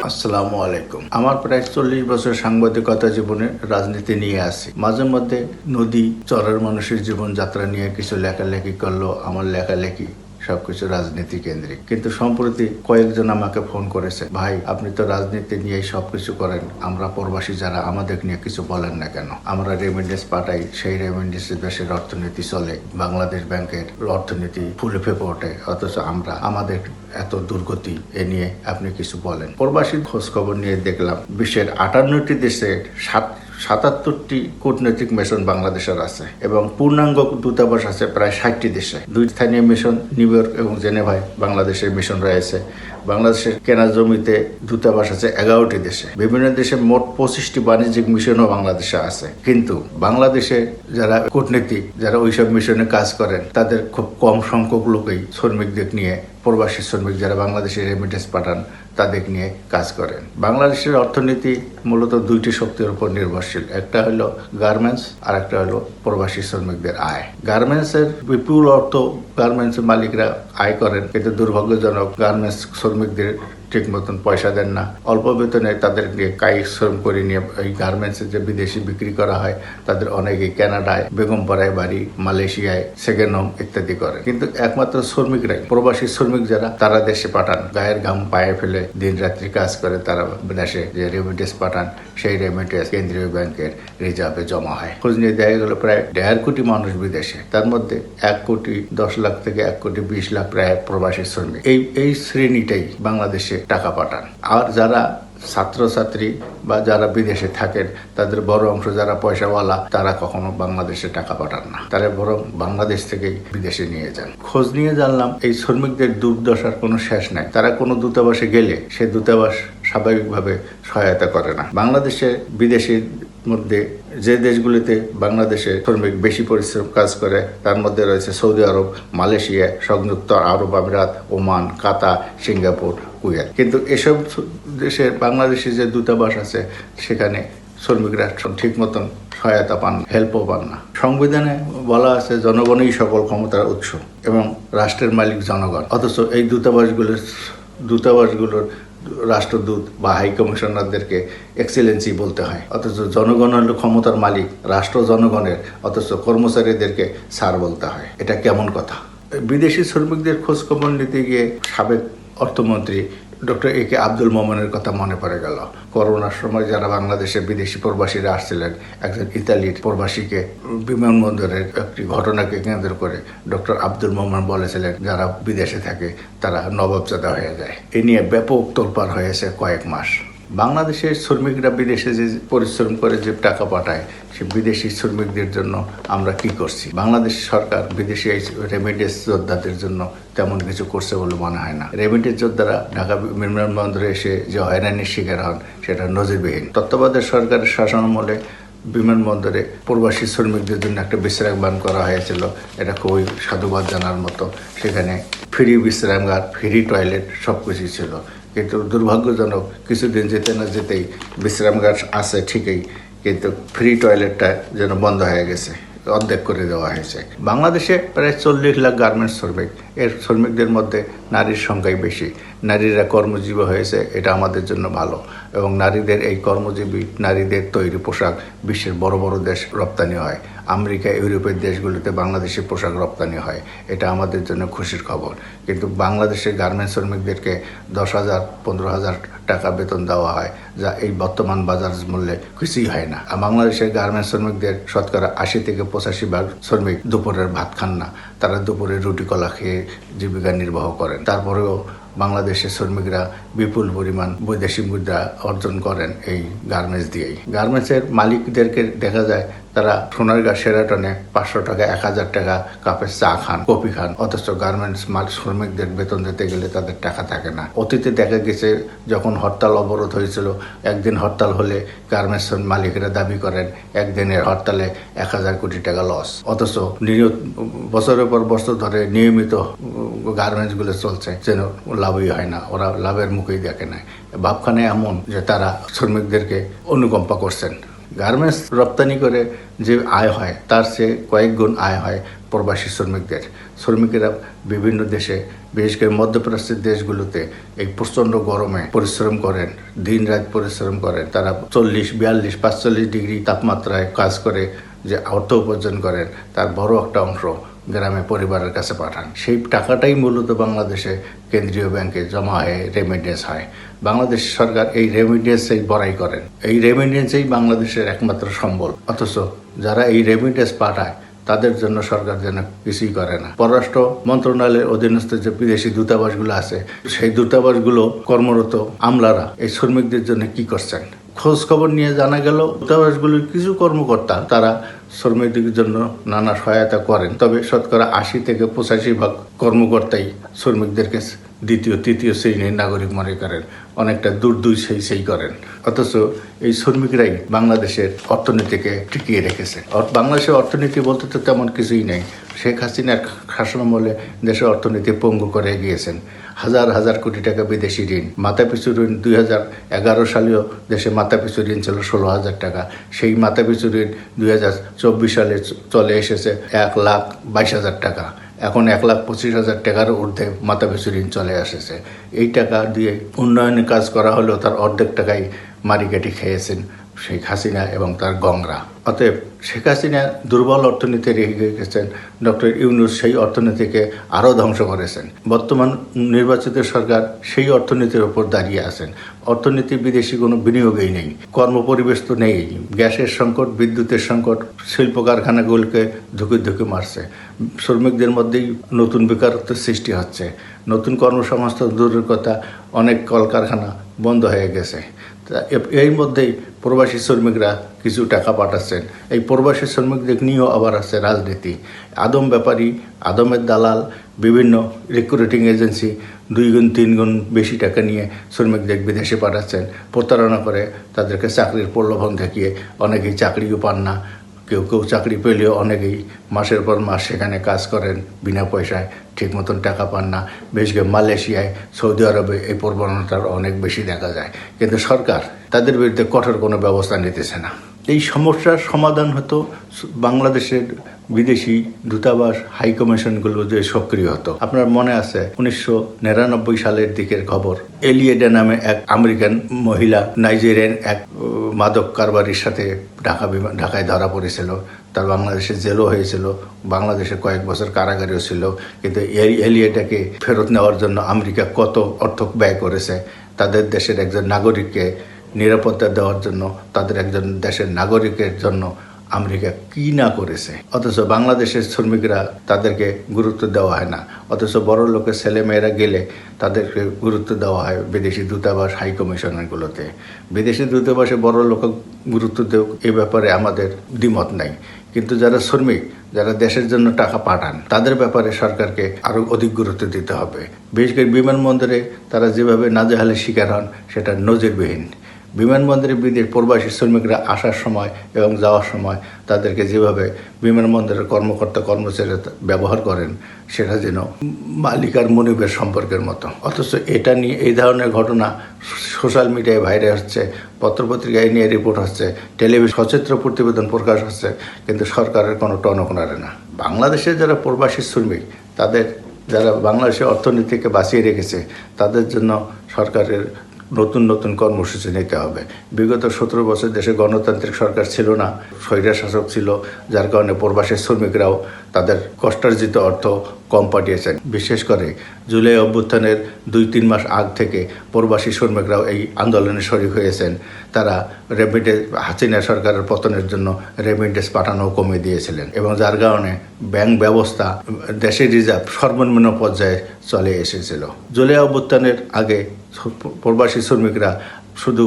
আসসালামু আলাইকুম। আমার প্রায় 40 বছর সাংবাদিকতা জীবনে রাজনীতি নিয়ে আসি। মাঝে মধ্যে নদী চরের মানুষের জীবনযাত্রা নিয়ে কিছু লেখালেখি করলো। আমার লেখালেখি সবকিছু রাজনীতি কেন্দ্রিক। কিন্তু সম্প্রতি কয়েকজন আমাকে ফোন করেছে, ভাই আপনি তো রাজনীতি নিয়ে সবকিছু করেন, আমরা প্রবাসী যারা আমাদের নিয়ে কিছু বলেন না কেন? আমরা রেমিটেন্স পাঠাই, সেই রেমিটেন্সে দেশের অর্থনীতি চলে, বাংলাদেশ ব্যাংকের অর্থনীতি ফুলে ফেপে ওঠে, অথচ আমরা আমাদের এত দুর্গতি এ নিয়ে আপনি কিছু বলেন। প্রবাসী খোঁজ খবর নিয়ে দেখলাম বিশ্বের 58টি দেশে 77টি কূটনৈতিক মিশন বাংলাদেশের আছে এবং পূর্ণাঙ্গ দূতাবাস আছে প্রায় 60টি দেশে। 2 স্থানীয় মিশন নিউ ইয়র্ক এবং জেনেভায় বাংলাদেশের মিশন রয়েছে। বাংলাদেশের কেনা জমিতে দূতাবাস আছে 11টি দেশে। বিভিন্ন দেশে মোট 25টি বাণিজ্যিক মিশনও বাংলাদেশে আছে। কিন্তু বাংলাদেশে যারা কূটনীতিক, যারা ওইসব মিশনে কাজ করেন, তাদের খুব কম সংখ্যক লোকই শ্রমিকদের নিয়ে, প্রবাসী শ্রমিক যারা বাংলাদেশে রেমিটেন্স পাঠান তাদের নিয়ে কাজ করেন। বাংলাদেশের অর্থনীতি মূলত 2টি শক্তির উপর নির্ভরশীল। একটা হলো গার্মেন্টস আর একটা হলো প্রবাসী শ্রমিকদের আয়। গার্মেন্টসের বিপুল অর্থ গার্মেন্টসের মালিকরা আয় করেন, কিন্তু দুর্ভাগ্যজনক গার্মেন্টস শ্রমিকদের ঠিক মতন পয়সা দেন না। অল্প বেতনে তাদের নিয়ে কায়িক শ্রম করে নিয়ে এই গার্মেন্টসের যে বিদেশি বিক্রি করা হয়, তাদের অনেকেই কানাডায়, বেগমপাড়ায় বাড়ি, মালয়েশিয়ায় সেকেন্ড হোম ইত্যাদি করে। কিন্তু একমাত্র শ্রমিকরাই, প্রবাসী শ্রমিক যারা, তারা দেশে পাঠান, গায়ের ঘাম পায়ে ফেলে দিন রাত্রি কাজ করে তারা দেশে যে রেমিটেন্স পাঠান, সেই রেমিটেন্স কেন্দ্রীয় ব্যাংকের রিজার্ভে জমা হয়। খোঁজ নিয়ে দেখা গেল প্রায় 1.5 কোটি মানুষ বিদেশে, তার মধ্যে 1,10,00,000 থেকে 1,20,00,000 প্রায় প্রবাসী শ্রমিক। এই শ্রেণীটাই বাংলাদেশে টাকা পাঠান। আর যারা ছাত্রছাত্রী বা যারা বিদেশে থাকেন, তাদের বড় অংশ যারা পয়সাওয়ালা, তারা কখনো বাংলাদেশে টাকা পাঠান না, তারা বরং বাংলাদেশ থেকেই বিদেশে নিয়ে যান। খোঁজ নিয়ে জানলাম এই শ্রমিকদের দুর্দশার কোনো শেষ নাই। তারা কোনো দূতাবাসে গেলে সে দূতাবাস স্বাভাবিকভাবে সহায়তা করে না। বাংলাদেশে বিদেশির মধ্যে যে দেশগুলিতে বাংলাদেশে শ্রমিক বেশি পরিশ্রম কাজ করে, তার মধ্যে রয়েছে সৌদি আরব, মালয়েশিয়া, সংযুক্ত আরব আমিরাত, ওমান, কাতার, সিঙ্গাপুর, কুয়েত। কিন্তু এসব দেশের বাংলাদেশে যে দূতাবাস আছে, সেখানে শ্রমিকরা ঠিক মতন সহায়তা পান না, হেল্পও পান না। সংবিধানে বলা আছে জনগণই সকল ক্ষমতার উৎস এবং রাষ্ট্রের মালিক জনগণ, অথচ এই দূতাবাসগুলোর রাষ্ট্রদূত বা হাই কমিশনারদেরকে এক্সেলেন্সি বলতে হয়, অথচ জনগণ হল ক্ষমতার মালিক, রাষ্ট্র জনগণের, অথচ কর্মচারীদেরকে স্যার বলতে হয়। এটা কেমন কথা? বিদেশি শ্রমিকদের খোঁজ খবর নিতে গিয়ে সাবেক অর্থমন্ত্রী ডক্টর এ কে আব্দুল মোমেনের কথা মনে পড়ে গেল। করোনার সময় যারা বাংলাদেশে বিদেশি প্রবাসীরা আসছিলেন, একজন ইতালির প্রবাসীকে বিমানবন্দরের একটি ঘটনাকে কেন্দ্র করে ডক্টর আব্দুল মোমেন বলেছিলেন, যারা বিদেশে থাকে তারা নবাবজাদা হয়ে যায়। এ নিয়ে ব্যাপক তোলপাড় হয়েছে কয়েক মাস। বাংলাদেশের শ্রমিকরা বিদেশে যে পরিশ্রম করে যে টাকা পাঠায়, সে বিদেশি শ্রমিকদের জন্য আমরা কি করছি? বাংলাদেশ সরকার বিদেশি রেমিটেন্স যোদ্ধাদের জন্য তেমন কিছু করছে বলে মনে হয় না। রেমিটেন্স যোদ্ধারা ঢাকা বিমানবন্দরে এসে যে হয়রানির শিকার হন, সেটা নজিরবিহীন। তত্ত্বাবধায়ক সরকারের শাসনামলে বিমানবন্দরে প্রবাসী শ্রমিকদের জন্য একটা বিশ্রামগার করা হয়েছিল। এটা খুবই সাধুবাদ জানার মতো। সেখানে ফ্রি বিশ্রামগার, ফ্রি টয়লেট সবকিছু ছিল। কিন্তু দুর্ভাগ্যজনক, কিছুদিন যেতে না যেতেই বিশ্রামগার আছে ঠিকই, কিন্তু ফ্রি টয়লেটটা যেন বন্ধ হয়ে গেছে, অর্ধেক করে দেওয়া হয়েছে। বাংলাদেশে প্রায় 40 লাখ গার্মেন্টস শ্রমিক। এর শ্রমিকদের মধ্যে নারীর সংখ্যাই বেশি। নারীরা কর্মজীবী হয়েছে, এটা আমাদের জন্য ভালো। এবং নারীদের এই কর্মজীবী নারীদের তৈরি পোশাক বিশ্বের বড় বড় দেশ রপ্তানি হয়। আমেরিকা, ইউরোপের দেশগুলিতে বাংলাদেশের পোশাক রপ্তানি হয়, এটা আমাদের জন্য খুশির খবর। কিন্তু বাংলাদেশের গার্মেন্টস শ্রমিকদেরকে 10,000, 15,000 টাকা বেতন দেওয়া হয়, যা এই বর্তমান বাজার মূল্যে কিছুই হয় না। আর বাংলাদেশের গার্মেন্টস শ্রমিকদের শতকরা 80 থেকে 85% শ্রমিক দুপুরের ভাত খান না, তারা দুপুরে রুটি কলা খেয়ে জীবিকা নির্বাহ করেন। তারপরেও বাংলাদেশের শ্রমিকরা বিপুল পরিমাণ বৈদেশিক মুদ্রা অর্জন করেন এই গার্মেন্টস দিয়েই। গার্মেন্টসের মালিকদেরকে দেখা যায় তারা সোনারগাঁ শেরাটনে 500 টাকা, 1000 টাকা কাপের চা খান, কফি খান, অথচ গার্মেন্টস শ্রমিকদের বেতন দিতে গেলে তাদের টাকা থাকে না। অতীতে দেখা গেছে যখন হরতাল অবরোধ হয়েছিল, একদিন হরতাল হলে গার্মেন্টস মালিকেরা দাবি করেন একদিনের হরতালে 1000 কোটি টাকা লস, অথচ বছরের পর বছর ধরে নিয়মিত গার্মেন্টসগুলো চলছে, যেন লাভই হয় না, ওরা লাভের মুখেই দেখে না। ভাবখানে এমন যে তারা শ্রমিকদেরকে অনুকম্পা করছেন। গার্মেন্টস রপ্তানি করে যে আয় হয়, তার চেয়ে কয়েক গুণ আয় হয় প্রবাসী শ্রমিকেরা বিভিন্ন দেশে, বিশেষ করে মধ্যপ্রাচ্যের দেশগুলোতে এই প্রচণ্ড গরমে পরিশ্রম করেন, দিন রাত পরিশ্রম করেন। তারা 40, 42, 45 ডিগ্রি তাপমাত্রায় কাজ করে যে অর্থ উপার্জন করেন, তার বড় একটা অংশ গ্রামে পরিবারের কাছে পাঠান। সেই টাকাটাই মূলত বাংলাদেশে কেন্দ্রীয় ব্যাংকে জমা হয়ে রেমিটেন্স হয়। বাংলাদেশ সরকার এই রেমিটেন্সেই বড়াই করেন। এই রেমিটেন্সেই বাংলাদেশের একমাত্র সম্বল। অথচ যারা এই রেমিটেন্স পাঠায় তাদের জন্য সরকার যেন কিছুই করে না। পররাষ্ট্র মন্ত্রণালয়ের অধীনস্থ যে বিদেশি দূতাবাসগুলো আছে, সেই দূতাবাসগুলো কর্মরত আমলারা এই শ্রমিকদের জন্য কি করছেন? খোঁজ খবর নিয়ে জানা গেল দূতাবাসগুলির কিছু কর্মকর্তা তারা শ্রমিকদের জন্য নানা সহায়তা করেন, তবে শতকরা 80 থেকে 85% কর্মকর্তাই শ্রমিকদেরকে দ্বিতীয় তৃতীয় শ্রেণীর নাগরিক মনে করেন, অনেকটা দূর সেই করেন। অথচ এই শ্রমিকরাই বাংলাদেশের অর্থনীতিকে টিকিয়ে রেখেছে। বাংলাদেশের অর্থনীতি বলতে তো তেমন কিছুই নেই। শেখ হাসিনার শাসনামলে দেশের অর্থনীতি পঙ্গু করে গিয়েছেন। হাজার হাজার কোটি টাকা বিদেশি ঋণ, মাথাপিছু ঋণ 2011 সালেও দেশে মাথাপিছু ঋণ ছিল 16,000 টাকা। সেই মাথাপিছু ঋণ 2024 সালে চলে এসেছে 1,22,000 টাকা। এখন 1,25,000 টাকার ঊর্ধ্বে মাথাপিছু ঋণ চলে এসেছে। এই টাকা দিয়ে উন্নয়নের কাজ করা হলেও তার অর্ধেক টাকাই মারিকাটি খেয়েছেন শেখ হাসিনা এবং তার গংরা। অতএব শেখ হাসিনা দুর্বল অর্থনীতি রেখে গেছেন, ডক্টর ইউনূস সেই অর্থনীতিকে আরও ধ্বংস করেছেন। বর্তমান নির্বাচিত সরকার সেই অর্থনীতির ওপর দাঁড়িয়ে আছেন। অর্থনীতি বিদেশি কোনো বিনিয়োগই নেই, কর্মপরিবেশ তো নেই। গ্যাসের সংকট, বিদ্যুতের সংকট শিল্প কারখানাগুলোকে ধুকে মারছে। শ্রমিকদের মধ্যেই নতুন বেকারত্বের সৃষ্টি হচ্ছে। নতুন কর্মসংস্থান দূরের কথা, অনেক কলকারখানা বন্ধ হয়ে গেছে। এর মধ্যেই প্রবাসী শ্রমিকরা কিছু টাকা পাঠাচ্ছেন। এই প্রবাসী শ্রমিকদের নিয়েও আবার আছে রাজনীতি। আদম ব্যাপারী, আদমের দালাল, বিভিন্ন রিক্রুটিং এজেন্সি 2 গুণ 3 গুণ বেশি টাকা নিয়ে শ্রমিকদের বিদেশে পাঠাচ্ছেন। প্রতারণা করে তাদেরকে চাকরির প্রলোভন দেখিয়ে অনেকেই চাকরিও পান না। কেউ চাকরি পেলেও অনেকেই মাসের পর মাস সেখানে কাজ করেন বিনা পয়সায়, ঠিক মতন টাকা পান না। বিশেষ করে মালয়েশিয়ায়, সৌদি আরবে এই প্রবণতার অনেক বেশি দেখা যায়। কিন্তু সরকার তাদের বিরুদ্ধে কঠোর কোনো ব্যবস্থা নিতেছে না। এই সমস্যার সমাধান হতো বাংলাদেশের বিদেশি দূতাবাস, হাইকমিশনগুলো যে সক্রিয় হতো। আপনার মনে আছে 1999 সালের দিকের খবর, এলিয়েডা নামে এক আমেরিকান মহিলা নাইজেরিয়ান এক মাদক কারবারির সাথে ঢাকায় ধরা পড়েছিল। তার বাংলাদেশে জেলও হয়েছিল, বাংলাদেশে কয়েক বছর কারাগারেও ছিল। কিন্তু এই এলিয়েডাকে ফেরত নেওয়ার জন্য আমেরিকা কত অর্থ ব্যয় করেছে। তাদের দেশের একজন নাগরিককে নিরাপত্তা দেওয়ার জন্য, তাদের একজন দেশের নাগরিকের জন্য আমেরিকা কি না করেছে। অথচ বাংলাদেশের শ্রমিকরা তাদেরকে গুরুত্ব দেওয়া হয় না। অথচ বড় লোকের ছেলেমেয়েরা গেলে তাদেরকে গুরুত্ব দেওয়া হয় বিদেশি দূতাবাস, হাইকমিশনারগুলোতে। বিদেশি দূতাবাসে বড় লোক গুরুত্ব দেওয়া, এ ব্যাপারে আমাদের দ্বিমত নাই। কিন্তু যারা শ্রমিক, যারা দেশের জন্য টাকা পাঠান, তাদের ব্যাপারে সরকারকে আরও অধিক গুরুত্ব দিতে হবে। বিশেষ করে বিমানবন্দরে তারা যেভাবে নাজেহালের শিকার হন, সেটা নজিরবিহীন। বিমানবন্দরে প্রবাসী শ্রমিকরা আসার সময় এবং যাওয়ার সময় তাদেরকে যেভাবে বিমানবন্দরের কর্মচারীরা ব্যবহার করেন, সেটা যেন মালিক আর মনিবের সম্পর্কের মতো। অথচ এটা নিয়ে এই ধরনের ঘটনা সোশ্যাল মিডিয়ায় ভাইরাল হচ্ছে, পত্রপত্রিকায় নিয়ে রিপোর্ট হচ্ছে, টেলিভিশন সচিত্র প্রতিবেদন প্রকাশ হচ্ছে, কিন্তু সরকারের কোনো টনক নাড়ে না। বাংলাদেশের যারা প্রবাসী শ্রমিক, যারা বাংলাদেশের অর্থনীতিকে বাঁচিয়ে রেখেছে, তাদের জন্য সরকারের নতুন কর্মসূচি নিতে হবে। বিগত 17 বছর দেশে গণতান্ত্রিক সরকার ছিল না, স্বৈরশাসক ছিল, যার কারণে প্রবাসী শ্রমিকরাও তাদের কষ্টার্জিত অর্থ কম পাঠিয়েছেন। বিশেষ করে জুলাই অভ্যুত্থানের 2-3 মাস আগ থেকে প্রবাসী শ্রমিকরাও এই আন্দোলনে শরিক হয়েছেন। তারা হাসিনা সরকারের পতনের জন্য রেমিটেন্স পাঠানো কমিয়ে দিয়েছিলেন, এবং যার কারণে ব্যাংক ব্যবস্থা, দেশের রিজার্ভ সর্বনিম্ন পর্যায়ে চলে এসেছিল। জুলাই অভ্যুত্থানের আগে প্রবাসী শ্রমিকরা শুধু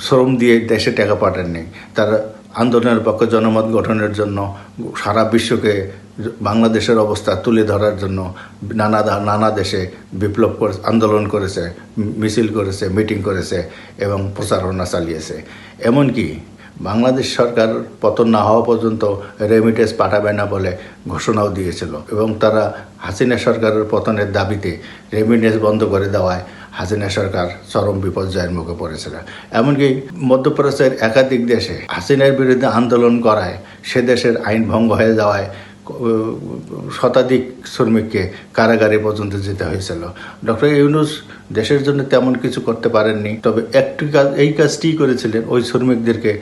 শ্রম দিয়ে দেশে টাকা পাঠাননি, তারা আন্দোলনের পক্ষে জনমত গঠনের জন্য সারা বিশ্বকে বাংলাদেশের অবস্থা তুলে ধরার জন্য নানা দেশে বিপ্লব আন্দোলন করেছে, মিছিল করেছে, মিটিং করেছে এবং প্রচারণা চালিয়েছে। এমনকি বাংলাদেশ সরকার পতন না হওয়া পর্যন্ত রেমিটেন্স পাঠাবে না বলে ঘোষণাও দিয়েছিল, এবং তারা হাসিনা সরকারের পতনের দাবিতে রেমিটেন্স বন্ধ করে দেওয়ায় হাসিনা সরকার চরম বিপর্যয়ের মুখে পড়েছিল। এমনকি মধ্যপ্রাচ্যের একাধিক দেশে হাসিনার বিরুদ্ধে আন্দোলন করায় সে দেশের আইন ভঙ্গ হয়ে যাওয়ায় শতাধিক শ্রমিককে কারাগারে পর্যন্ত যেতে হয়েছিল। ডক্টর ইউনূস দেশের জন্য তেমন কিছু করতে পারেননি, তবে একটি কাজ, এই কাজটিই করেছিলেন, ওই শ্রমিকদেরকে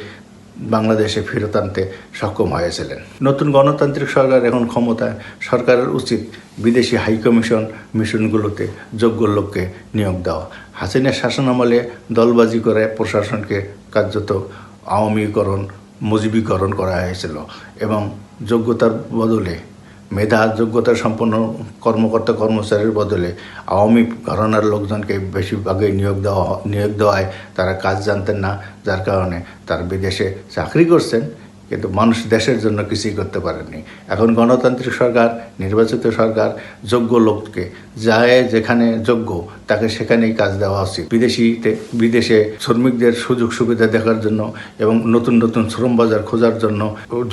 বাংলাদেশে ফেরত আনতে সক্ষম হয়েছিলেন। নতুন গণতান্ত্রিক সরকার এখন ক্ষমতায়, সরকারের উচিত বিদেশি হাইকমিশন মিশনগুলোতে যোগ্য লোককে নিয়োগ দেওয়া। হাসিনার শাসনামলে দলবাজি করে প্রশাসনকে কার্যত আওয়ামীকরণ, মুজিবীকরণ করা হয়েছিল এবং যোগ্যতার বদলে, যোগ্যতার সম্পন্ন কর্মকর্তা কর্মচারীর বদলে আওয়ামী ঘরানার লোকজনকে বেশিরভাগই নিয়োগ দেওয়ায় তারা কাজ জানতেন না, যার কারণে তারা বিদেশে চাকরি করছেন, কিন্তু মানুষ দেশের জন্য কিছুই করতে পারেননি। এখন গণতান্ত্রিক সরকার, নির্বাচিত সরকার যোগ্য লোককে, যায় যেখানে যোগ্য তাকে সেখানেই কাজ দেওয়া উচিত। বিদেশে শ্রমিকদের সুযোগ সুবিধা দেখার জন্য এবং নতুন নতুন শ্রম বাজার খোঁজার জন্য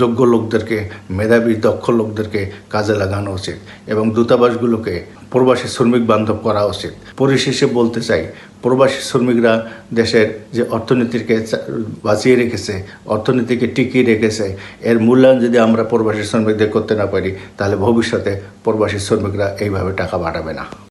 যোগ্য লোকদেরকে, মেধাবী দক্ষ লোকদেরকে কাজে লাগানো উচিত এবং দূতাবাসগুলোকে প্রবাসী শ্রমিক বান্ধব করা উচিত। পরিশেষে বলতে চাই, প্রবাসী শ্রমিকরা দেশের যে অর্থনীতিকে বাঁচিয়ে রেখেছে, অর্থনীতিকে টিকিয়ে রেখেছে, এর মূল্যায়ন যদি আমরা প্রবাসী শ্রমিকদের করতে না পারি, তাহলে ভবিষ্যতে প্রবাসী শ্রমিকরা এইভাবে টাকা পাঠাবে না।